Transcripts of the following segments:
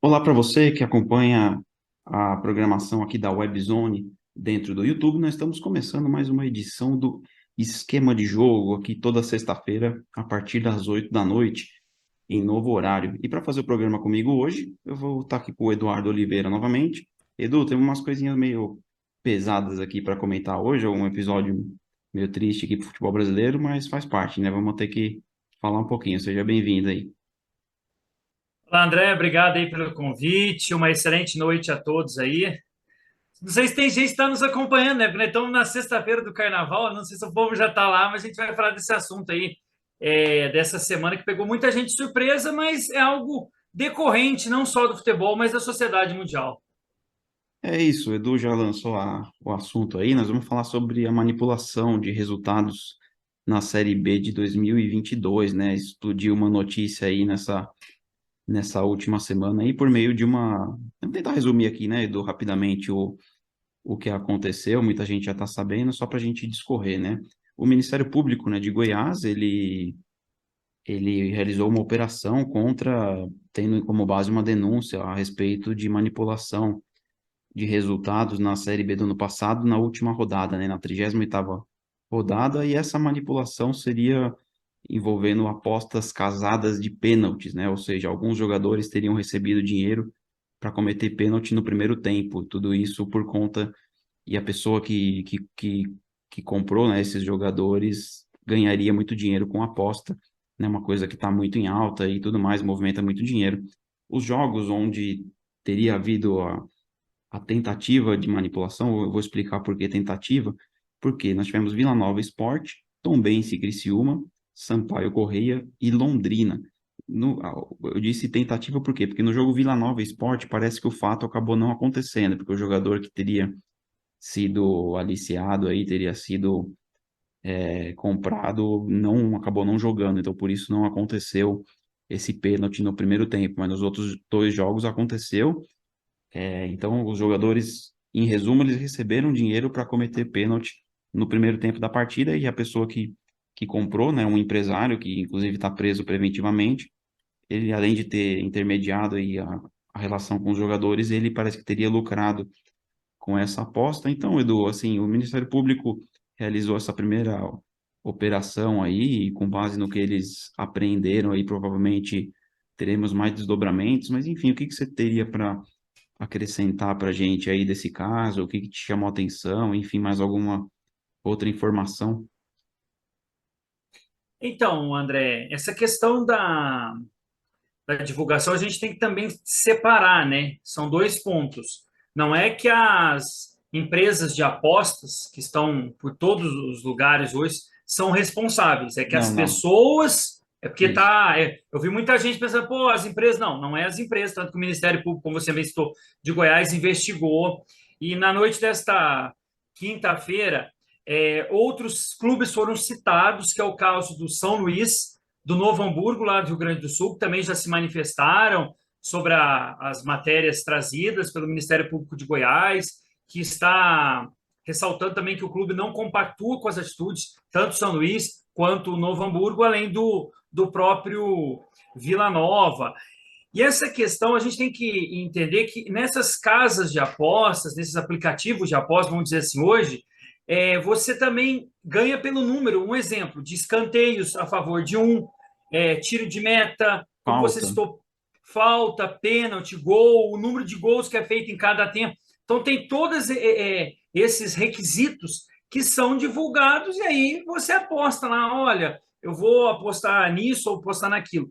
Olá para você que acompanha a programação aqui da WebZone dentro do YouTube. Nós estamos começando mais uma edição do Esquema de Jogo aqui toda sexta-feira a partir das 8 da noite em novo horário. E para fazer o programa comigo hoje, eu vou estar aqui com o Eduardo Oliveira novamente. Edu, tem umas coisinhas meio pesadas aqui para comentar hoje, um episódio meio triste aqui para o futebol brasileiro, mas faz parte, né? Vamos ter que falar um pouquinho. Seja bem-vindo aí. Olá, André, obrigado aí pelo convite. Uma excelente noite a todos aí. Não sei se tem gente que está nos acompanhando, né? Porque estamos na sexta-feira do Carnaval. Não sei se o povo já está lá, mas a gente vai falar desse assunto aí, dessa semana que pegou muita gente de surpresa, mas é algo decorrente não só do futebol, mas da sociedade mundial. É isso, o Edu já lançou o assunto aí. Nós vamos falar sobre a manipulação de resultados na Série B de 2022, né? Explodiu uma notícia aí nessa última semana aí por meio de uma. Vou tentar resumir aqui, né, Edu, rapidamente o que aconteceu. Muita gente já está sabendo, só para a gente discorrer, né? O Ministério Público, né, de Goiás, ele realizou uma operação tendo como base uma denúncia a respeito de manipulação de resultados na Série B do ano passado, na última rodada, né, na 38ª rodada, e essa manipulação seria envolvendo apostas casadas de pênaltis, né, ou seja, alguns jogadores teriam recebido dinheiro para cometer pênalti no primeiro tempo, tudo isso por conta, e a pessoa que comprou, né, esses jogadores ganharia muito dinheiro com aposta, né, uma coisa que está muito em alta e tudo mais, movimenta muito dinheiro. Os jogos onde teria havido a tentativa de manipulação, eu vou explicar por que tentativa, porque nós tivemos Vila Nova Sport, Tombense e Criciúma, Sampaio Correia e Londrina. Eu disse tentativa por quê? Porque no jogo Vila Nova Sport parece que o fato acabou não acontecendo, porque o jogador que teria sido aliciado aí, teria sido comprado, não acabou não jogando, então por isso não aconteceu esse pênalti no primeiro tempo, mas nos outros dois jogos aconteceu. Então, os jogadores, em resumo, eles receberam dinheiro para cometer pênalti no primeiro tempo da partida e a pessoa que comprou, né, um empresário que inclusive está preso preventivamente, ele além de ter intermediado aí a relação com os jogadores, ele parece que teria lucrado com essa aposta. Então, Edu, assim, o Ministério Público realizou essa primeira operação aí e com base no que eles apreenderam aí, provavelmente teremos mais desdobramentos, mas enfim, o que que você teria para acrescentar para a gente aí desse caso? O que que te chamou a atenção? Enfim, mais alguma outra informação? Então, André, essa questão da divulgação a gente tem que também separar, né? São dois pontos. Não é que as empresas de apostas que estão por todos os lugares hoje são responsáveis, é que as Não, não. pessoas. É porque Isso. eu vi muita gente pensando, pô, as empresas. Não, não é as empresas, tanto que o Ministério Público, como você mencionou, de Goiás, investigou. E na noite desta quinta-feira, outros clubes foram citados, que é o caso do São Luís, do Novo Hamburgo, lá do Rio Grande do Sul, que também já se manifestaram sobre as matérias trazidas pelo Ministério Público de Goiás, que está ressaltando também que o clube não compactua com as atitudes, tanto São Luís quanto o Novo Hamburgo, além do próprio Vila Nova. E essa questão a gente tem que entender que nessas casas de apostas, nesses aplicativos de apostas, vamos dizer assim, hoje, você também ganha pelo número. Um exemplo de escanteios a favor de um, tiro de meta, como você Falta. citou, falta, pênalti, gol, o número de gols que é feito em cada tempo. Então, tem todos esses requisitos que são divulgados e aí você aposta lá, olha, eu vou apostar nisso ou apostar naquilo.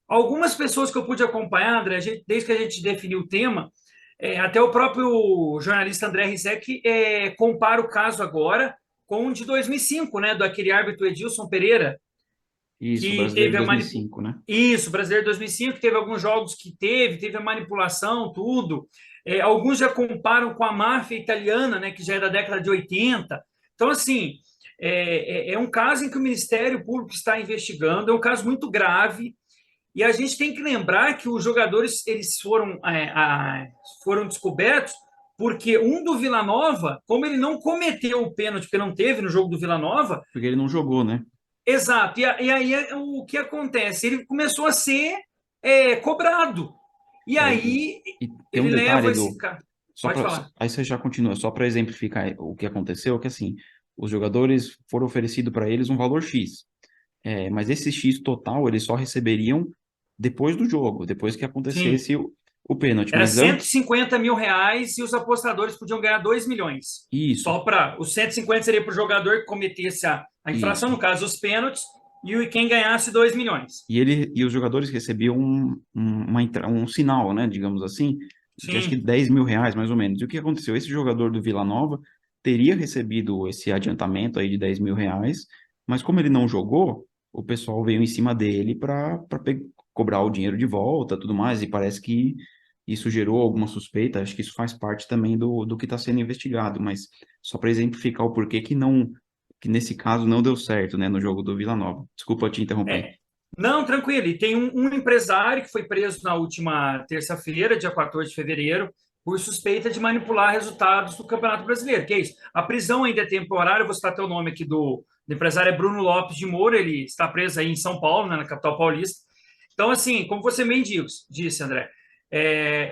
Algumas pessoas que eu pude acompanhar, André, desde que a gente definiu o tema, até o próprio jornalista André Rizek compara o caso agora com o de 2005, né, do aquele árbitro Edilson Pereira, Isso, que Brasileiro teve de a 2005, manipulação. né? Isso, Brasileiro 2005, que teve alguns jogos que teve a manipulação, tudo. Alguns já comparam com a máfia italiana, né, que já é da década de 80. Então, assim, é um caso em que o Ministério Público está investigando, é um caso muito grave, e a gente tem que lembrar que os jogadores eles foram descobertos porque um do Vila Nova, como ele não cometeu o pênalti, porque não teve no jogo do Vila Nova, Porque ele não jogou, né? exato. E aí o que acontece? Ele começou a ser cobrado. E É, aí e tem um ele leva detalhe esse do. cara. Só Pode pra, falar. aí você já continua, só para exemplificar o que aconteceu, que assim, os jogadores foram oferecido para eles um valor X. Mas esse X total eles só receberiam depois do jogo, depois que Sim. acontecesse o pênalti. Era Mas antes, 150 mil reais e os apostadores podiam ganhar 2 milhões. isso, Só para. Os 150 seria para o jogador que cometesse a infração, isso. no caso, os pênaltis, e quem ganhasse 2 milhões. E os jogadores recebiam um sinal, né, digamos assim, de acho que Sim. R$ 10.000, mais ou menos. E o que aconteceu? Esse jogador do Vila Nova teria recebido esse adiantamento aí de R$ 10.000, mas como ele não jogou, o pessoal veio em cima dele para cobrar o dinheiro de volta, tudo mais, e parece que isso gerou alguma suspeita. Acho que isso faz parte também do que está sendo investigado, mas só para exemplificar o porquê que não, que nesse caso não deu certo, né, no jogo do Vila Nova. Desculpa te interromper. É, não, tranquilo. E tem um empresário que foi preso na última terça-feira, dia 14 de fevereiro, por suspeita de manipular resultados do Campeonato Brasileiro. Que é isso? A prisão ainda é temporária. Eu vou citar até o nome aqui do empresário, é Bruno Lopes de Moura. Ele está preso aí em São Paulo, né, na capital paulista. Então, assim, como você bem disse, André,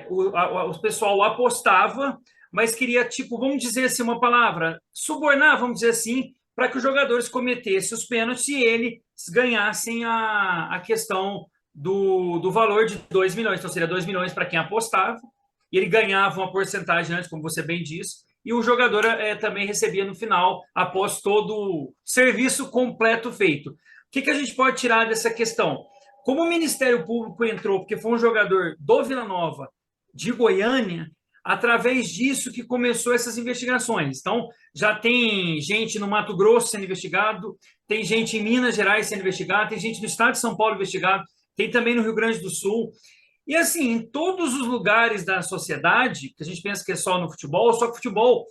o pessoal apostava, mas queria, tipo, vamos dizer assim, uma palavra, subornar, vamos dizer assim, para que os jogadores cometessem os pênaltis e eles ganhassem a questão do valor de 2 milhões. Então, seria 2 milhões para quem apostava, e ele ganhava uma porcentagem antes, como você bem disse, e o jogador também recebia no final, após todo o serviço completo feito. O que a gente pode tirar dessa questão? Como o Ministério Público entrou, porque foi um jogador do Vila Nova, de Goiânia, através disso que começou essas investigações. Então, já tem gente no Mato Grosso sendo investigado, tem gente em Minas Gerais sendo investigado, tem gente no estado de São Paulo investigado, tem também no Rio Grande do Sul. E assim, em todos os lugares da sociedade, que a gente pensa que é só no futebol, só que o futebol,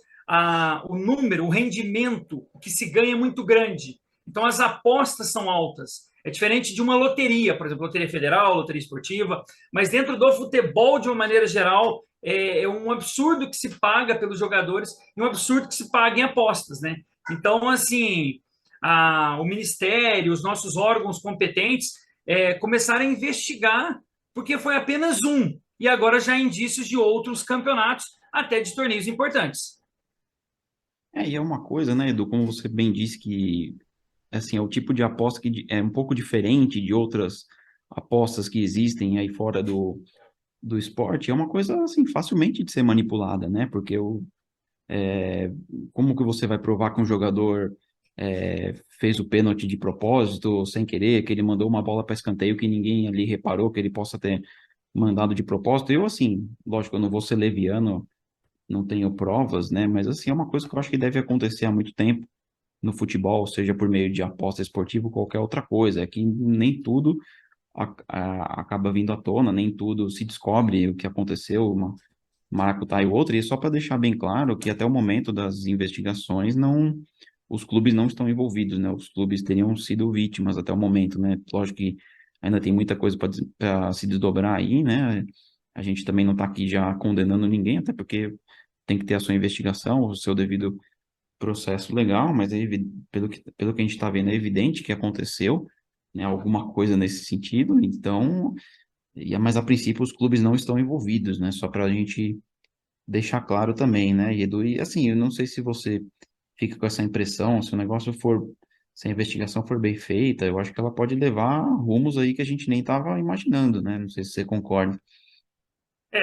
o número, o rendimento que se ganha é muito grande. Então, as apostas são altas. É diferente de uma loteria, por exemplo, loteria federal, loteria esportiva, mas dentro do futebol, de uma maneira geral, é um absurdo que se paga pelos jogadores e um absurdo que se paga em apostas, né? Então, assim, o Ministério, os nossos órgãos competentes começaram a investigar, porque foi apenas um, e agora já há indícios de outros campeonatos, até de torneios importantes. E é uma coisa, né, Edu, como você bem disse, que assim, é o tipo de aposta que é um pouco diferente de outras apostas que existem aí fora do esporte, é uma coisa assim facilmente de ser manipulada, né? Porque como que você vai provar que um jogador fez o pênalti de propósito, sem querer, que ele mandou uma bola para escanteio que ninguém ali reparou que ele possa ter mandado de propósito? Eu, assim, lógico, eu não vou ser leviano, não tenho provas, né? Mas assim, é uma coisa que eu acho que deve acontecer há muito tempo no futebol, seja por meio de aposta esportiva ou qualquer outra coisa. É que nem tudo acaba vindo à tona, nem tudo se descobre o que aconteceu, uma maracutaia ou outra, e só para deixar bem claro que até o momento das investigações os clubes não estão envolvidos, né? Os clubes teriam sido vítimas até o momento, né? Lógico que ainda tem muita coisa para se desdobrar aí, né? A gente também não está aqui já condenando ninguém, até porque tem que ter a sua investigação, o seu devido processo legal, mas pelo que a gente está vendo, é evidente que aconteceu, né, alguma coisa nesse sentido, então, mas a princípio os clubes não estão envolvidos, né, só para a gente deixar claro também, né, Edu, e assim, eu não sei se você fica com essa impressão, se a investigação for bem feita, eu acho que ela pode levar rumos aí que a gente nem estava imaginando, né, não sei se você concorda.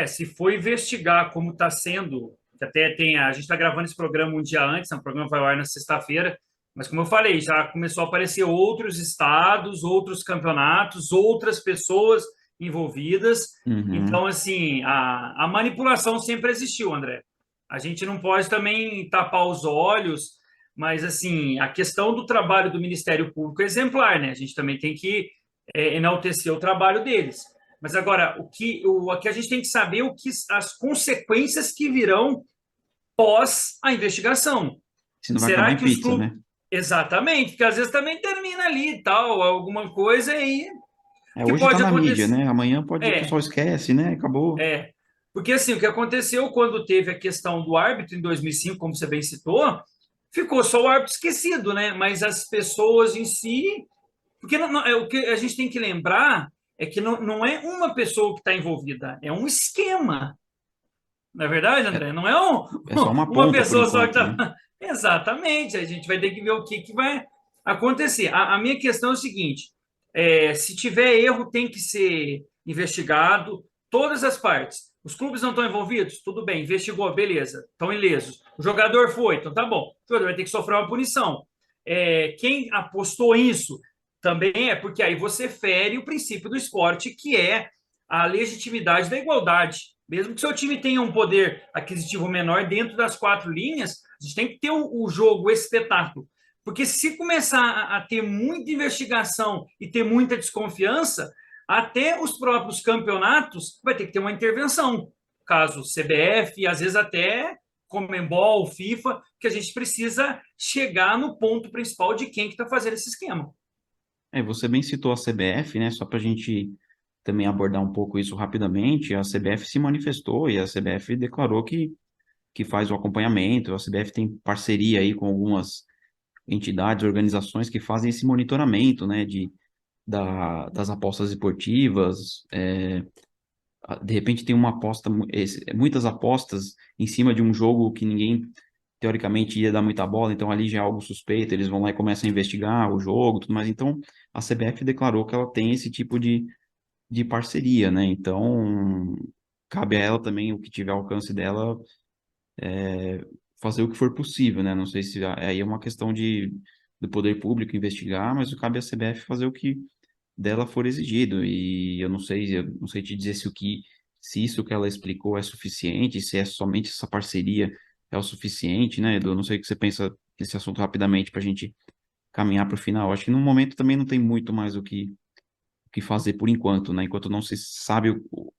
Se for investigar como está sendo, que até a gente está gravando esse programa um dia antes, o programa vai ao ar na sexta-feira, mas como eu falei, já começou a aparecer outros estados, outros campeonatos, outras pessoas envolvidas. Então, Uhum. assim, a manipulação sempre existiu, André. A gente não pode também tapar os olhos, mas, assim, a questão do trabalho do Ministério Público é exemplar, né? A gente também tem que enaltecer o trabalho deles. Mas agora, aqui a gente tem que saber as consequências que virão pós a investigação. Se não vai acabar Será em que os pizza, clubes. né? Exatamente, porque às vezes também termina ali e tal, alguma coisa aí. O que Hoje tá pode na mídia, acontecer? né? Amanhã pode, o É, pessoal esquece, né? Acabou. porque assim, o que aconteceu quando teve a questão do árbitro em 2005, como você bem citou, ficou só o árbitro esquecido, né? Mas as pessoas em si. Porque o que a gente tem que lembrar é que não é uma pessoa que está envolvida, é um esquema. Não é verdade, É, André? Não é é só uma uma ponta por pessoa só que enquanto, está. né? Exatamente, a gente vai ter que ver o que vai acontecer. A minha questão é o seguinte: se tiver erro, tem que ser investigado, todas as partes. Os clubes não estão envolvidos? Tudo bem, investigou, beleza, estão ilesos. O jogador foi, então tá bom. O jogador vai ter que sofrer uma punição. Quem apostou isso também porque aí você fere o princípio do esporte, que é a legitimidade da igualdade. Mesmo que seu time tenha um poder aquisitivo menor dentro das quatro linhas, a gente tem que ter o jogo, o espetáculo. Porque se começar a ter muita investigação e ter muita desconfiança, até os próprios campeonatos vai ter que ter uma intervenção. Caso CBF, às vezes até Conmebol, FIFA, que a gente precisa chegar no ponto principal de quem que está fazendo esse esquema. Você bem citou a CBF, né? Só para a gente também abordar um pouco isso rapidamente, a CBF se manifestou e a CBF declarou que faz o acompanhamento, a CBF tem parceria aí com algumas entidades, organizações que fazem esse monitoramento, né, das apostas esportivas. De repente tem uma aposta, muitas apostas em cima de um jogo que ninguém teoricamente ia dar muita bola, então ali já é algo suspeito, eles vão lá e começam a investigar o jogo, tudo mais. Então a CBF declarou que ela tem esse tipo de parceria, né? Então cabe a ela também, o que tiver ao alcance dela, fazer o que for possível, né? Não sei se aí é uma questão do poder público investigar, mas cabe à CBF fazer o que dela for exigido. E eu não sei te dizer se isso que ela explicou é suficiente, se é somente essa parceria é o suficiente, né, Edu? Eu não sei o que você pensa nesse assunto rapidamente para a gente caminhar para o final. Acho que no momento também não tem muito mais o que fazer por enquanto, né? Enquanto não se sabe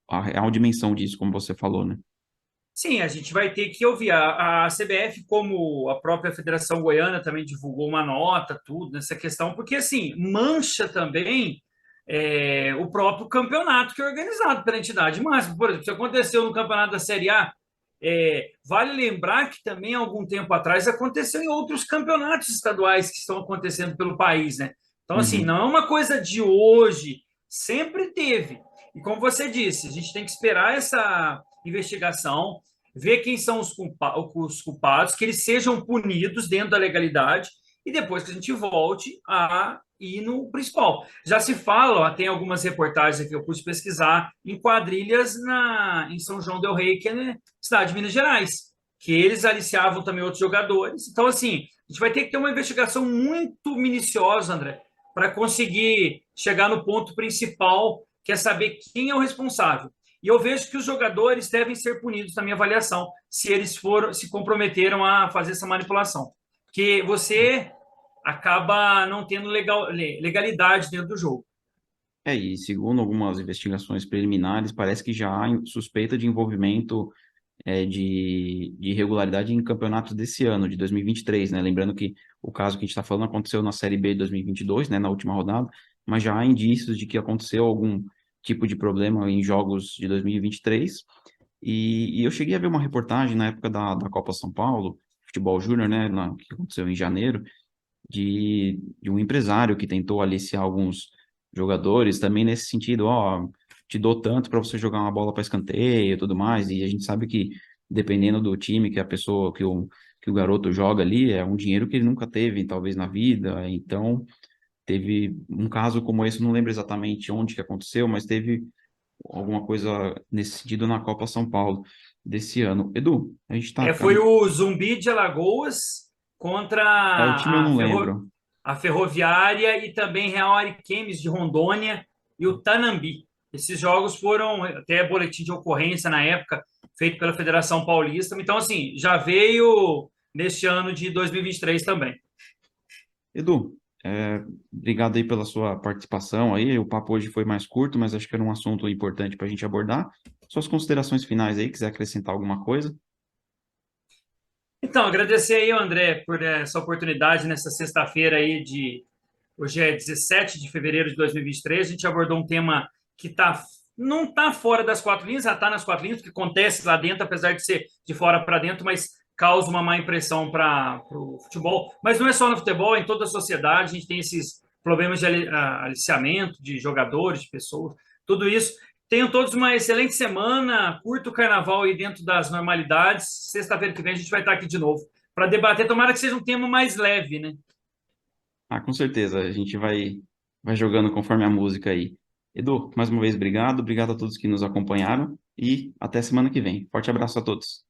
a real dimensão disso, como você falou, né? Sim, a gente vai ter que ouvir. A CBF, como a própria Federação Goiana também divulgou uma nota, tudo nessa questão, porque assim, mancha também o próprio campeonato que é organizado pela entidade máxima. Por exemplo, se aconteceu no campeonato da Série A, vale lembrar que também, há algum tempo atrás, aconteceu em outros campeonatos estaduais que estão acontecendo pelo país, né? Então, assim, Uhum. não é uma coisa de hoje, sempre teve. E como você disse, a gente tem que esperar essa investigação, ver quem são os culpados, que eles sejam punidos dentro da legalidade e depois que a gente volte a ir no principal. Já se fala, ó, tem algumas reportagens aqui que eu pude pesquisar, em quadrilhas em São João del Rei, que é na cidade de Minas Gerais, que eles aliciavam também outros jogadores. Então, assim, a gente vai ter que ter uma investigação muito minuciosa, André, para conseguir chegar no ponto principal, que é saber quem é o responsável. E eu vejo que os jogadores devem ser punidos, na minha avaliação, se eles se comprometeram a fazer essa manipulação. Porque você acaba não tendo legalidade dentro do jogo. E segundo algumas investigações preliminares, parece que já há suspeita de envolvimento de irregularidade em campeonatos desse ano, de 2023, né? Lembrando que o caso que a gente está falando aconteceu na Série B de 2022, né, na última rodada, mas já há indícios de que aconteceu algum tipo de problema em jogos de 2023. E eu cheguei a ver uma reportagem na época da Copa São Paulo, futebol júnior, né, que aconteceu em janeiro, de um empresário que tentou aliciar alguns jogadores também nesse sentido, ó, te dou tanto para você jogar uma bola para escanteio e tudo mais, e a gente sabe que dependendo do time que a pessoa, que o garoto joga ali, é um dinheiro que ele nunca teve, talvez na vida, então teve um caso como esse, não lembro exatamente onde que aconteceu, mas teve alguma coisa nesse sentido na Copa São Paulo desse ano. Edu, a gente tá, Foi o Zumbi de Alagoas contra o time eu não lembro. a Ferroviária e também Real Ariquemes de Rondônia e o Tanambi. Esses jogos foram até boletim de ocorrência na época, feito pela Federação Paulista. Então, assim, já veio neste ano de 2023 também. Edu, obrigado aí pela sua participação aí. O papo hoje foi mais curto, mas acho que era um assunto importante para a gente abordar. Suas considerações finais aí, quiser acrescentar alguma coisa? Então, agradecer aí, André, por essa oportunidade nessa sexta-feira aí hoje é 17 de fevereiro de 2023. A gente abordou um tema que não está fora das quatro linhas, já está nas quatro linhas, que acontece lá dentro, apesar de ser de fora para dentro, mas causa uma má impressão para o futebol. Mas não é só no futebol, é em toda a sociedade a gente tem esses problemas de aliciamento de jogadores, de pessoas. tudo isso. Tenham todos uma excelente semana, curta o carnaval aí dentro das normalidades. Sexta-feira que vem a gente vai estar aqui de novo para debater. Tomara que seja um tema mais leve, né? Ah, com certeza, a gente vai jogando conforme a música aí. Edu, mais uma vez, obrigado a todos que nos acompanharam e até semana que vem. Forte abraço a todos.